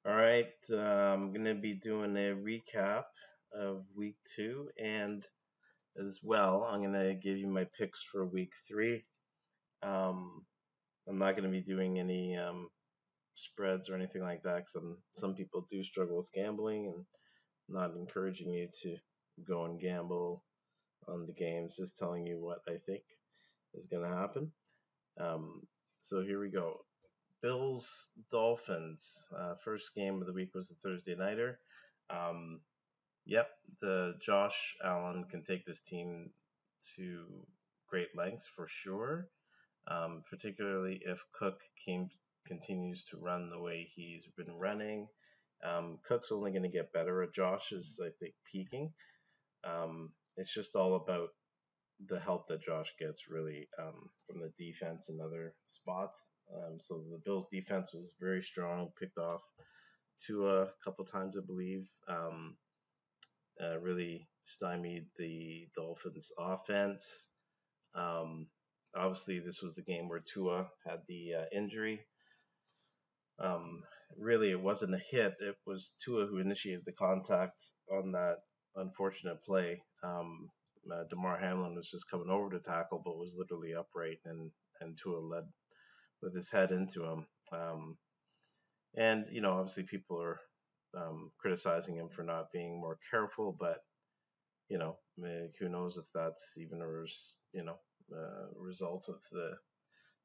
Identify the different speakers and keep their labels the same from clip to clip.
Speaker 1: All right, I'm gonna be doing a recap of week two, and as well, I'm gonna give you my picks for week three. Um, I'm not gonna be doing any spreads or anything like that, because some people do struggle with gambling, and not encouraging you to go and gamble on the games. Just telling you what I think is gonna happen. Um, so here we go. Bills Dolphins. First game of the week was the Thursday nighter. Um, Yep, the Josh Allen can take this team to great lengths for sure. Particularly if Cook continues to run the way he's been running. Cook's only going to get better. Josh is, I think, peaking. It's just all about the help that Josh gets, really, from the defense and other spots. So the Bills' defense was very strong, picked off Tua a couple times, I believe. Really stymied the Dolphins' offense. Um, Obviously, this was the game where Tua had the injury. Um, Really, it wasn't a hit. It was Tua who initiated the contact on that unfortunate play. Damar Hamlin was just coming over to tackle, but was literally upright, and Tua led with his head into him. And obviously, people are criticizing him for not being more careful, but who knows if that's even result of the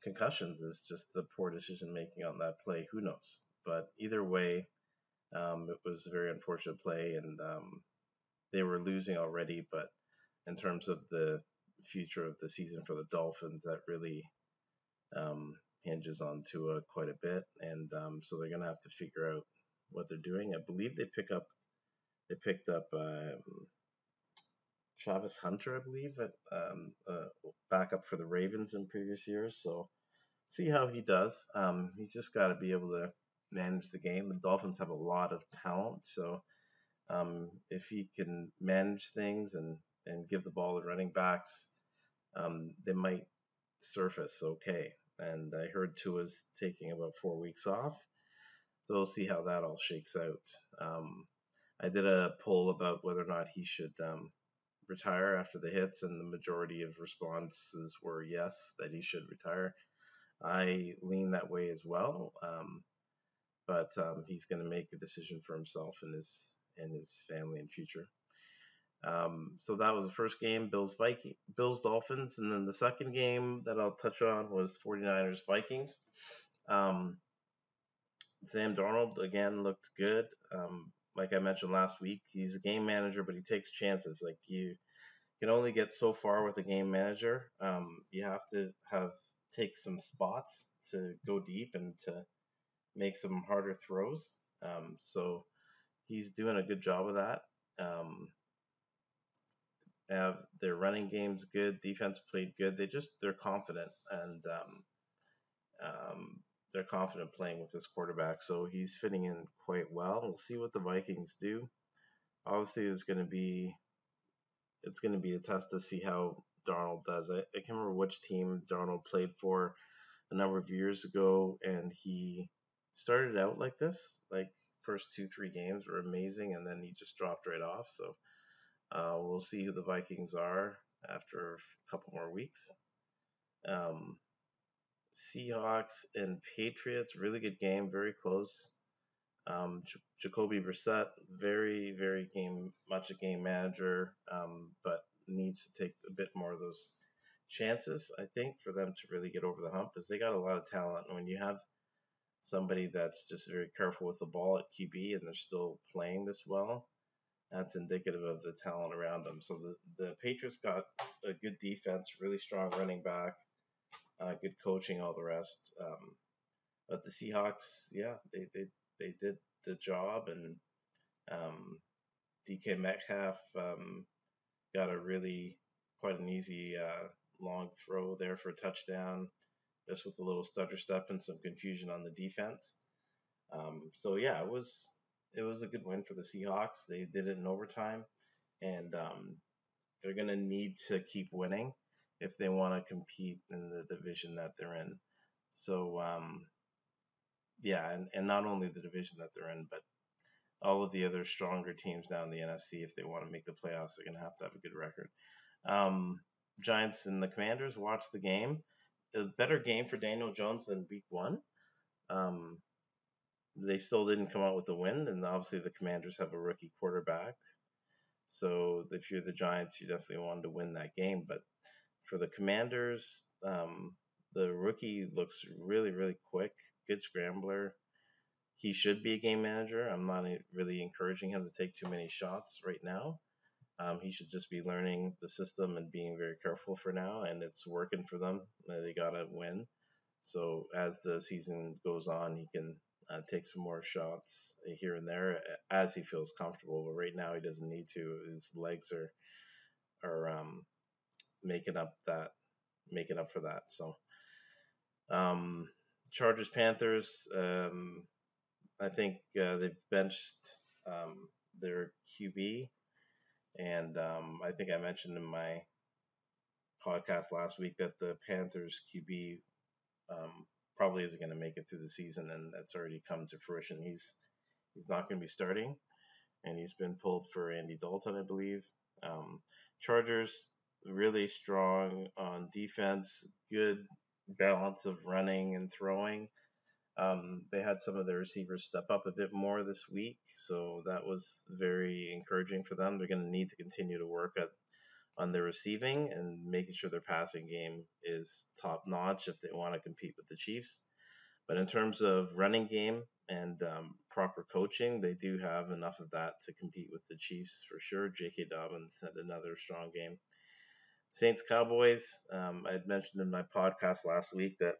Speaker 1: concussions is just the poor decision making on that play. Who knows? But either way, it was a very unfortunate play, and they were losing already. But in terms of the future of the season for the Dolphins, that really um, hinges on Tua quite a bit, and so they're going to have to figure out what they're doing. I believe they picked up Travis Hunter, I believe, at backup for the Ravens in previous years. So see how he does. He's just got to be able to manage the game. The Dolphins have a lot of talent, so if he can manage things and give the ball to running backs, they might surface okay. And I heard Tua's taking about 4 weeks off, so we'll see how that all shakes out. I did a poll about whether or not he should retire after the hits, and the majority of responses were yes, that he should retire. I lean that way as well, but he's going to make a decision for himself and his family and future. So that was the first game, Bills Dolphins, and then the second game that I'll touch on was 49ers Vikings. Um, Sam Darnold again looked good. Like I mentioned last week, he's a game manager, but he takes chances. Like you can only get so far with a game manager. You have to have take some spots to go deep and to make some harder throws. So he's doing a good job of that. Um, their running game's good, defense played good. They're confident, and they're confident playing with this quarterback. So he's fitting in quite well. We'll see what the Vikings do. Obviously, it's going to be a test to see how Darnold does. I can't remember which team Darnold played for a number of years ago, and he started out like this. Like first 2-3 games were amazing, and then he just dropped right off. So we'll see who the Vikings are after a couple more weeks. Um, Seahawks and Patriots, really good game, very close. Jacoby Brissett, very, very much a game manager, but needs to take a bit more of those chances, I think, for them to really get over the hump, because they got a lot of talent. And when you have somebody that's just very careful with the ball at QB and they're still playing this well, that's indicative of the talent around them. So the Patriots got a good defense, really strong running back, good coaching, all the rest. But the Seahawks, yeah, they did the job, and um, DK Metcalf got a really quite an easy long throw there for a touchdown, just with a little stutter step and some confusion on the defense. So yeah, it was a good win for the Seahawks. They did it in overtime, and they're gonna need to keep winning if they want to compete in the division that they're in. So yeah, and not only the division that they're in, but all of the other stronger teams down in the NFC, if they want to make the playoffs, they're going to have a good record. Um, Giants and the Commanders, watch the game. A better game for Daniel Jones than Week One. Um, they still didn't come out with a win, and obviously the Commanders have a rookie quarterback. So if you're the Giants, you definitely wanted to win that game. But for the Commanders, the rookie looks really, really quick, good scrambler. He should be a game manager. I'm not really encouraging him to take too many shots right now. He should just be learning the system and being very careful for now, and it's working for them. They got to win. So as the season goes on, he can take some more shots here and there as he feels comfortable. But right now, he doesn't need to. His legs are making up that making up for that. So um, Chargers Panthers. I think they've benched their QB, and I think I mentioned in my podcast last week that the Panthers QB probably isn't going to make it through the season, and that's already come to fruition. He's not going to be starting, and he's been pulled for Andy Dalton, I believe. Um, Chargers really strong on defense, good balance of running and throwing. They had some of their receivers step up a bit more this week, so that was very encouraging for them. They're going to need to continue to work on their receiving and making sure their passing game is top notch if they want to compete with the Chiefs. But in terms of running game and proper coaching, they do have enough of that to compete with the Chiefs for sure. J.K. Dobbins had another strong game. Saints Cowboys. I had mentioned in my podcast last week that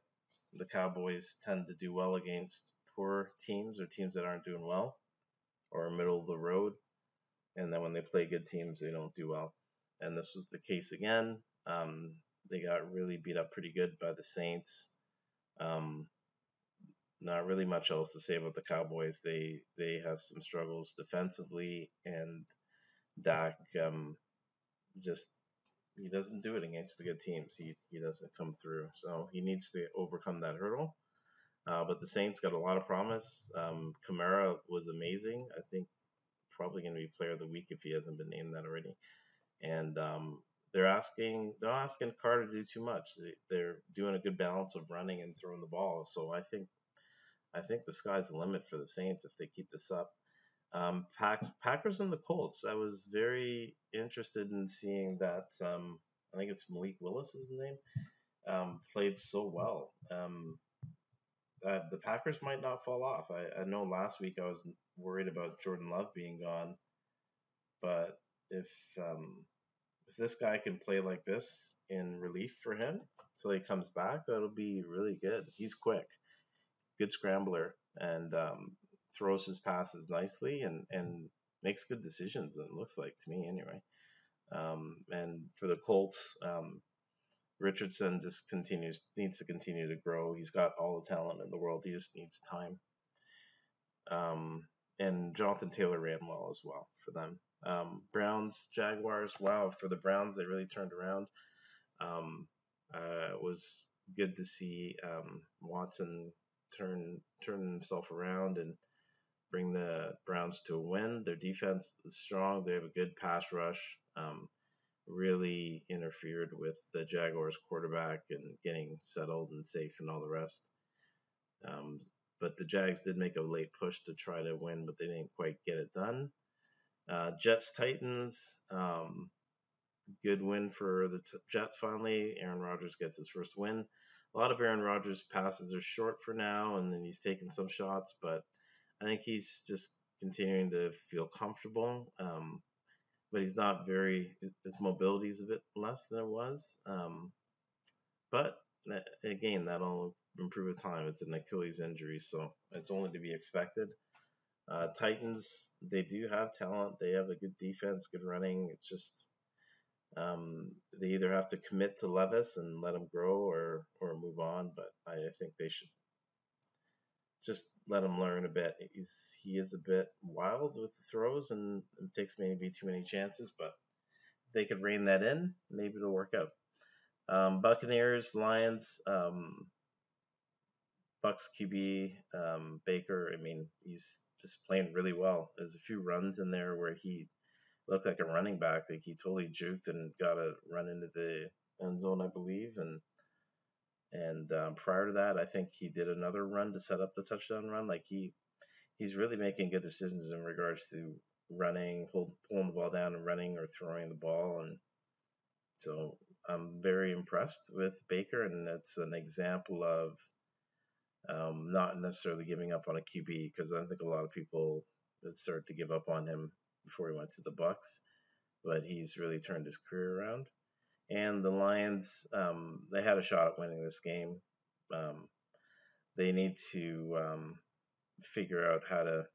Speaker 1: the Cowboys tend to do well against poor teams or teams that aren't doing well or middle of the road. And then when they play good teams, they don't do well. And this was the case again. They got really beat up pretty good by the Saints. Um, Not really much else to say about the Cowboys. They have some struggles defensively, and Dak just he doesn't do it against the good teams. He doesn't come through, so he needs to overcome that hurdle. But the Saints got a lot of promise. Kamara was amazing. I think probably going to be Player of the Week if he hasn't been named that already. And they're asking Carr to do too much. They're doing a good balance of running and throwing the ball. So I think the sky's the limit for the Saints if they keep this up. Packers and the Colts. I was very interested in seeing that. I think it's Malik Willis is the name. Played so well. The Packers might not fall off. I know last week I was worried about Jordan Love being gone, but if um, if this guy can play like this in relief for him till he comes back, that'll be really good. He's quick, good scrambler, and throws his passes nicely and makes good decisions. It looks like to me anyway. And for the Colts, Richardson just needs to continue to grow. He's got all the talent in the world. He just needs time. Um, and Jonathan Taylor ran well as well for them. Browns, Jaguars. Wow, for the Browns, they really turned around. It was good to see Watson turn himself around and bring the Browns to a win. Their defense is strong. They have a good pass rush. Really interfered with the Jaguars quarterback and getting settled and safe and all the rest. Um, but the Jags did make a late push to try to win, but they didn't quite get it done. Jets Titans. Good win for the Jets finally. Aaron Rodgers gets his first win. A lot of Aaron Rodgers passes are short for now, and then he's taking some shots, but I think he's just continuing to feel comfortable. But he's not his mobility is a bit less than it was. But again, that'll improve with time. It's an Achilles injury, so it's only to be expected. Titans, they do have talent. They have a good defense, good running. It's just they either have to commit to Levis and let him grow or move on. But I think they should just let him learn a bit. He is a bit wild with the throws and takes maybe too many chances, but if they could rein that in, maybe it'll work out. Buccaneers, Lions. Bucks QB Baker. I mean, he's just playing really well. There's a few runs in there where he looked like a running back. Like he totally juked and got a run into the end zone, I believe. And prior to that, I think he did another run to set up the touchdown run. Like he's really making good decisions in regards to running, pulling the ball down and running or throwing the ball. And so I'm very impressed with Baker, and it's an example of not necessarily giving up on a QB because I think a lot of people had started to give up on him before he went to the Bucks, but he's really turned his career around. And the Lions, they had a shot at winning this game. Um, they need to figure out how to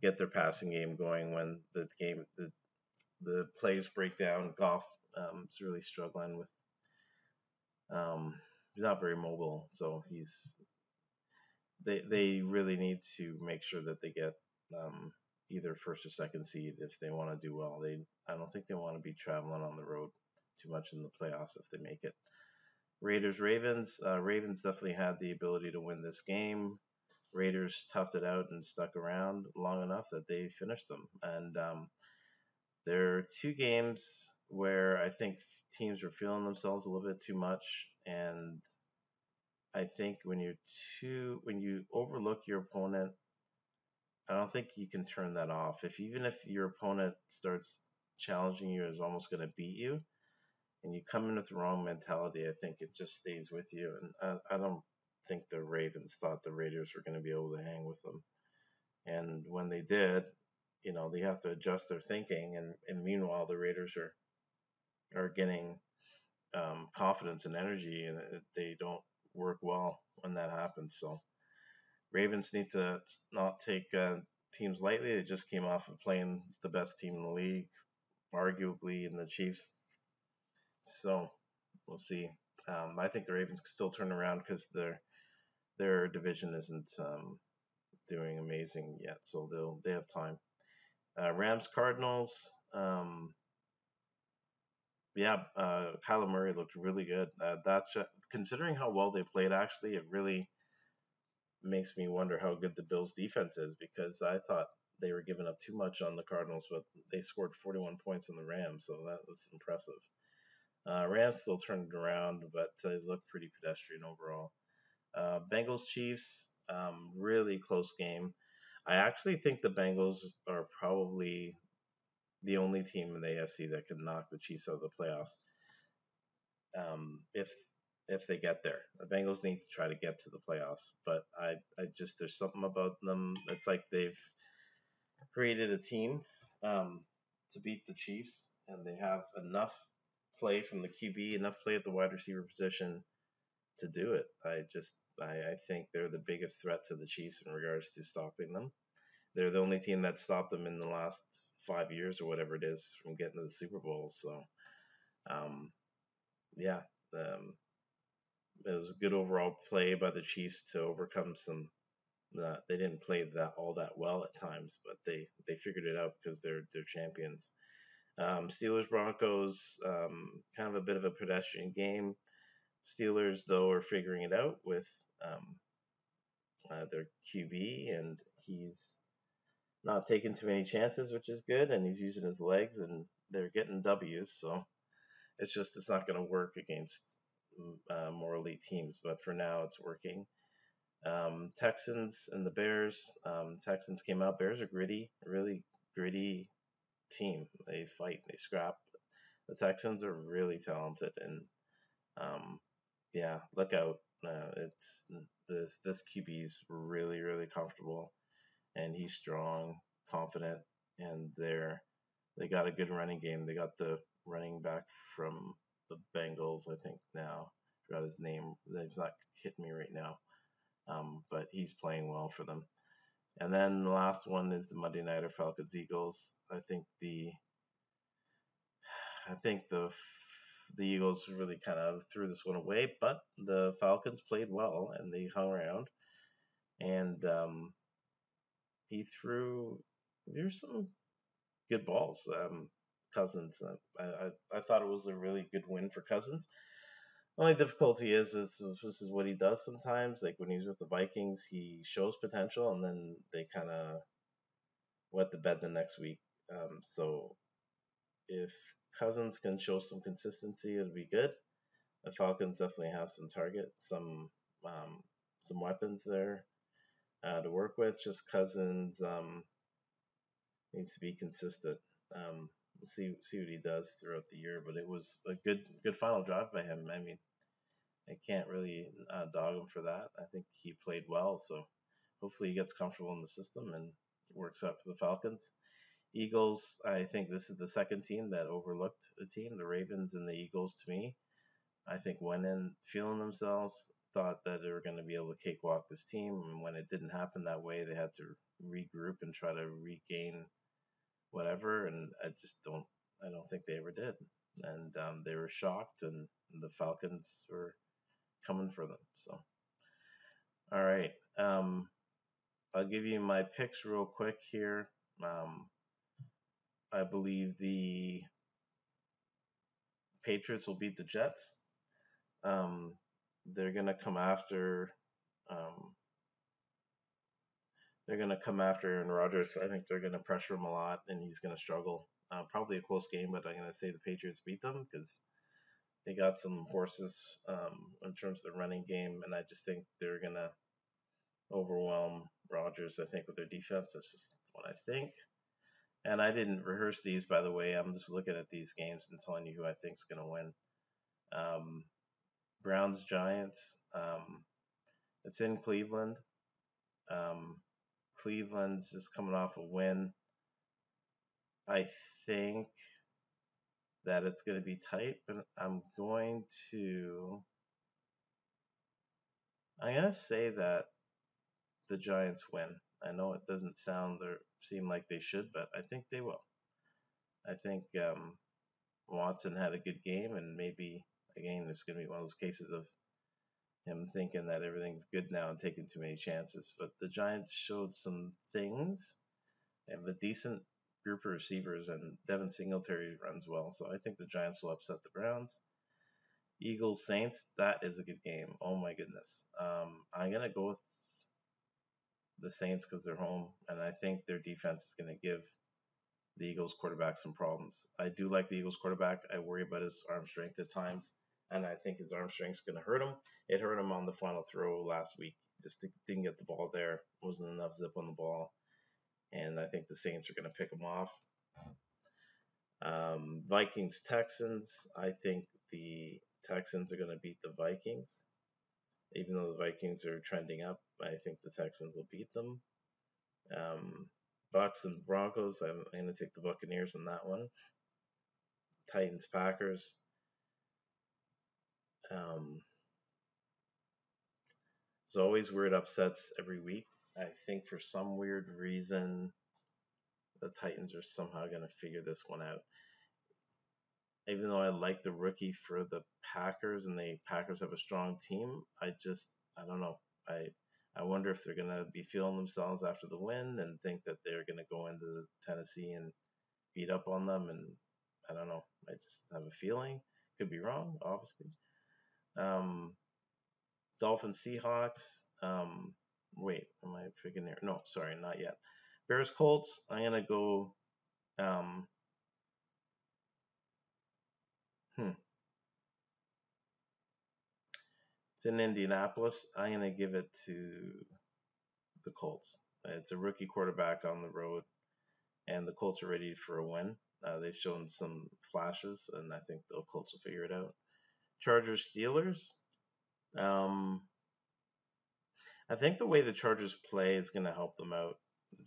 Speaker 1: get their passing game going when the plays break down. Goff is really struggling with. He's not very mobile, so they really need to make sure that they get um, either first or second seed if they want to do well. I don't think they want to be traveling on the road too much in the playoffs if they make it. Raiders Ravens. Ravens definitely had the ability to win this game. Raiders toughed it out and stuck around long enough that they finished them. And there are two games where I think teams are feeling themselves a little bit too much, and I think when you overlook your opponent, I don't think you can turn that off. Even if your opponent starts challenging you is almost going to beat you, and you come in with the wrong mentality, I think it just stays with you. And I don't think the Ravens thought the Raiders were going to be able to hang with them. And when they did, they have to adjust their thinking. And meanwhile, the Raiders are getting confidence and energy, and they don't work well when that happens. So Ravens need to not take teams lightly. They just came off of playing the best team in the league, arguably in the Chiefs. So we'll see. I think the Ravens can still turn around because their division isn't doing amazing yet, so they have time. Rams Cardinals. Yeah, Kyler Murray looked really good. That's considering how well they played. Actually, it really makes me wonder how good the Bills defense is because I thought they were giving up too much on the Cardinals, but they scored 41 points on the Rams, so that was impressive. Rams still turned it around, but they look pretty pedestrian overall. Bengals Chiefs, really close game. I actually think the Bengals are probably the only team in the AFC that can knock the Chiefs out of the playoffs. If they get there, the Bengals need to try to get to the playoffs. But I just there's something about them. It's like they've created a team to beat the Chiefs, and they have enough play from the QB, enough play at the wide receiver position to do it. I think they're the biggest threat to the Chiefs in regards to stopping them. They're the only team that stopped them in the last 5 years or whatever it is from getting to the Super Bowl. So, um, yeah, um, it was a good overall play by the Chiefs to overcome some. They didn't play that all that well at times, but they figured it out because they're champions. Steelers Broncos, kind of a bit of a pedestrian game. Steelers though are figuring it out with um, their QB, and he's not taking too many chances, which is good, and he's using his legs, and they're getting W's. So it's not going to work against more elite teams, but for now it's working. Texans and the Bears. Texans came out. Bears are gritty, really gritty team. They fight, they scrap. The Texans are really talented, and um, yeah, look out. It's this QB is really comfortable, and he's strong, confident, and they got a good running game. They got the running back from the Bengals, I think now. Forgot his name. He's not hitting me right now, but he's playing well for them. And then the last one is the Monday Nighter Falcons Eagles. I think the Eagles really kind of threw this one away, but the Falcons played well and they hung around. And he threw there's some good balls. Cousins, I thought it was a really good win for Cousins. Only difficulty is this is what he does sometimes. Like when he's with the Vikings, he shows potential, and then they kind of wet the bed the next week. So if Cousins can show some consistency, it'll be good. The Falcons definitely have some targets, um, some weapons there to work with. Just Cousins needs to be consistent. We'll see what he does throughout the year, but it was a good final drive by him. I mean, I can't really dog him for that. I think he played well, so hopefully he gets comfortable in the system and works out for the Falcons. Eagles, I think this is the second team that overlooked a team. The Ravens and the Eagles, to me, I think went in feeling themselves, thought that they were going to be able to cakewalk this team, and when it didn't happen that way, they had to regroup and try to regain whatever. And I don't think they ever did. And they were shocked, and the Falcons were coming for them. So, all right, I'll give you my picks real quick here. Um, I believe the Patriots will beat the Jets. Um, they're gonna come after. Um, they're gonna come after Aaron Rodgers. I think they're gonna pressure him a lot, and he's gonna struggle. Probably a close game, but I'm gonna say the Patriots beat them because they got some horses in terms of the running game, and I just think they're gonna overwhelm Rodgers. I think with their defense, that's just what I think. And I didn't rehearse these, by the way. I'm just looking at these games and telling you who I think's gonna win. Um, Browns Giants. It's in Cleveland. Um, Cleveland's just coming off a win. I think that it's going to be tight, but I'm going to say that the Giants win. I know it doesn't sound or seem like they should, but I think they will. I think Watson had a good game, and maybe again there's going to be one of those cases of him thinking that everything's good now and taking too many chances. But the Giants showed some things. They have a decent group of receivers, and Devin Singletary runs well. So I think the Giants will upset the Browns. Eagles Saints, that is a good game. Oh my goodness. I'm gonna go with the Saints because they're home, and I think their defense is gonna give the Eagles quarterback some problems. I do like the Eagles quarterback. I worry about his arm strength at times, and I think his arm strength's gonna hurt him. It hurt him on the final throw last week. Just didn't get the ball there. Wasn't enough zip on the ball, and I think the Saints are gonna pick him off. Vikings Texans. I think the Texans are going to beat the Vikings. Even though the Vikings are trending up, I think the Texans will beat them. Um, Bucks and Broncos. I'm going to take the Buccaneers on that one. Titans Packers. Um, there's always weird upsets every week. I think for some weird reason, the Titans are somehow going to figure this one out. Even though I like the rookie for the Packers and the Packers have a strong team, I don't know. I wonder if they're gonna be feeling themselves after the win and think that they're gonna go into Tennessee and beat up on them, and I don't know. I just have a feeling. Could be wrong, obviously. Um, Dolphins Seahawks. Wait, am I picking there? No, sorry, not yet. Bears Colts. I'm gonna go. Um, hmm, it's in Indianapolis. I'm gonna give it to the Colts. It's a rookie quarterback on the road, and the Colts are ready for a win. They've shown some flashes, and I think the Colts will figure it out. Chargers Steelers. Um, I think the way the Chargers play is going to help them out.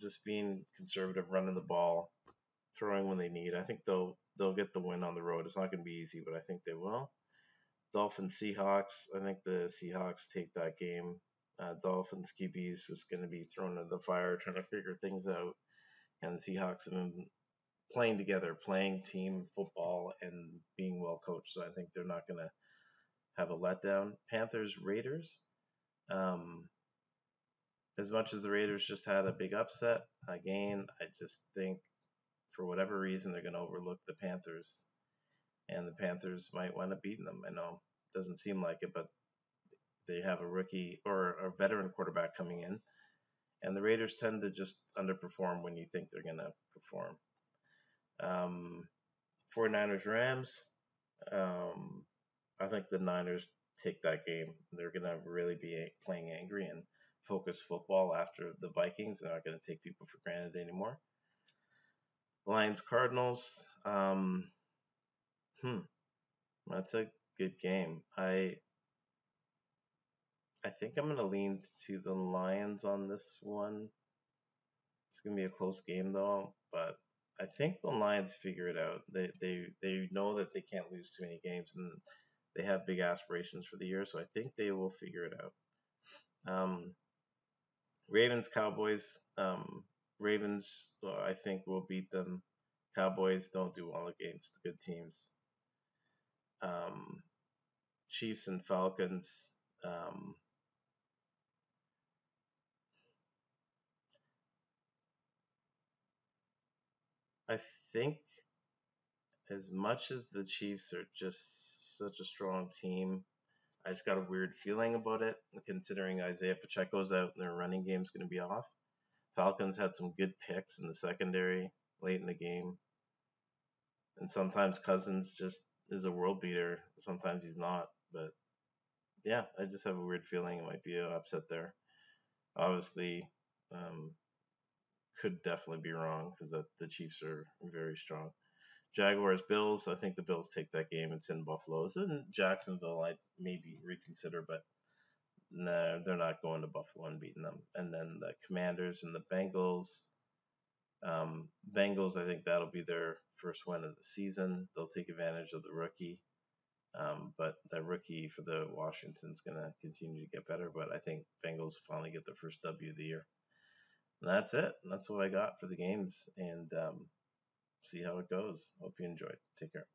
Speaker 1: Just being conservative, running the ball, throwing when they need. I think they'll get the win on the road. It's not going to be easy, but I think they will. Dolphins Seahawks. I think the Seahawks take that game. Dolphins QB is just going to be thrown into the fire, trying to figure things out. And the Seahawks have been playing together, playing team football, and being well coached. So I think they're not going to have a letdown. Panthers Raiders. Um, as much as the Raiders just had a big upset, again, I just think for whatever reason they're going to overlook the Panthers, and the Panthers might wind up beating them. I know Doesn't seem like it, but they have a rookie or a veteran quarterback coming in, and the Raiders tend to just underperform when you think they're going to perform. 49ers Rams. Um, I think the Niners take that game. They're going to really be playing angry and focus football after the Vikings. They're not going to take people for granted anymore. Lions Cardinals. Hmm, that's a good game. I think I'm going to lean to the Lions on this one. It's going to be a close game though, but I think the Lions figure it out. They know that they can't lose too many games, and they have big aspirations for the year, so I think they will figure it out. Ravens Cowboys. Ravens, well, I think will beat them. Cowboys don't do well against good teams. Um, Chiefs and Falcons. Um, I think as much as the Chiefs are just such a strong team, I just got a weird feeling about it, considering Isaiah Pacheco's out and their running game's going to be off. Falcons had some good picks in the secondary late in the game, and sometimes Cousins just is a world beater. Sometimes he's not, but yeah, I just have a weird feeling it might be an upset there. Obviously, um, could definitely be wrong because the Chiefs are very strong. Jaguars Bills. I think the Bills take that game. It's in Buffalo. It's in Jacksonville. I maybe reconsider, but no, they're not going to Buffalo and beating them. And then the Commanders and the Bengals. Bengals, I think that'll be their first win of the season. They'll take advantage of the rookie. But that rookie for the Washington's going to continue to get better. But I think Bengals finally get their first W of the year. And that's it. That's what I got for the games. And see how it goes. Hope you enjoyed. Take care.